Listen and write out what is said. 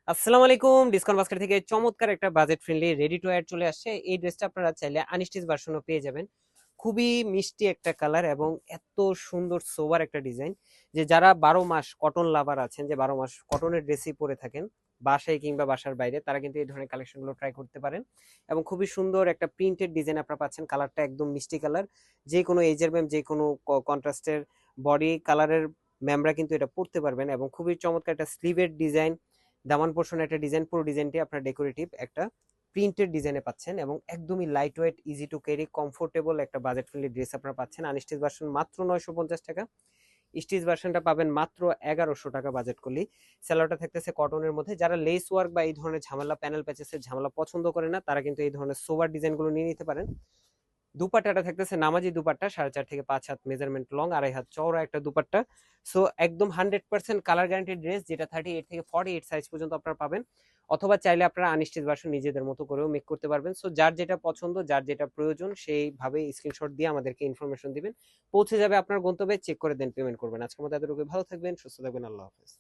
আসসালামু আলাইকুম। Discount basket থেকে চমৎকার একটা budget friendly ready to wire চলে আসছে। এই ড্রেসটা আপনারা চাইলে আনস্টিচ ভার্সনও পেয়ে যাবেন। খুবই মিষ্টি একটা কালার এবং এত সুন্দর সোবার একটা ডিজাইন, যে যারা 12 মাস কটন লাভার আছেন, যে 12 মাস কটনের ড্রেসই পরে থাকেন বাসায় কিংবা বাসার বাইরে, তারা কিন্তু এই ধরনের কালেকশনগুলো ট্রাই করতে পারেন। এবং খুবই সুন্দর একটা প্রিন্টেড ডিজাইন আপনারা পাচ্ছেন। কালারটা একদম মিষ্টি কালার, যে কোনো এজের ম্যাম, যে কোনো কন্ট্রাস্টের বডি কালারের ম্যামরা কিন্তু এটা পরতে পারবেন। এবং খুবই চমৎকার একটা স্লিভের ডিজাইন, দামান পোর্শনে একটা ডিজাইন, পুরো ডিজাইনটি আপনার ডেকোরেটিভ একটা প্রিন্টেড ডিজাইনে পাচ্ছেন এবং একদমই light weight, easy to carry, comfortable একটা বাজেট ফ্রেন্ডলি ড্রেস আপনারা পাচ্ছেন। আনস্টিচ ভার্সন মাত্র 950 টাকা, স্টিচ ভার্সনটা পাবেন মাত্র 1100 টাকা বাজেট করলেই। স্যালোটা থাকতেছে কটনের মধ্যে। যারা লেস ওয়ার্ক বা এই ধরনের ঝামেলা, প্যানেল প্যাচেসের ঝামেলা পছন্দ করে না, তারা কিন্তু এই ধরনের সোবার ডিজাইনগুলো নিয়ে নিতে পারেন। দুপাট্টাটা থাকতেছে নামাজি দুপাট্টা, 4.5 থেকে 5 হাত মেজারমেন্ট লং, 2.5 হাত চওড়া একটা দুপাট্টা। সো একদম 100% কালার গ্যারান্টি ড্রেস, যেটা 38 থেকে 48 সাইজ পর্যন্ত আপনারা পাবেন। অথবা চাইলে আপনারা আনস্টিচ ভার্সন নিজেদের মতো করেও মেক করতে পারবেন। সো যার যেটা পছন্দ, যার যেটা প্রয়োজন, সেইভাবে স্ক্রিনশট দিয়ে আমাদেরকে ইনফরমেশন দিবেন। পৌঁছে যাবে আপনার গন্তব্যে, চেক করে দেন পেমেন্ট করবেন। আজকের মতো এতটুকু। ভালো থাকবেন, সুস্থ থাকবেন, আল্লাহ হাফেজ।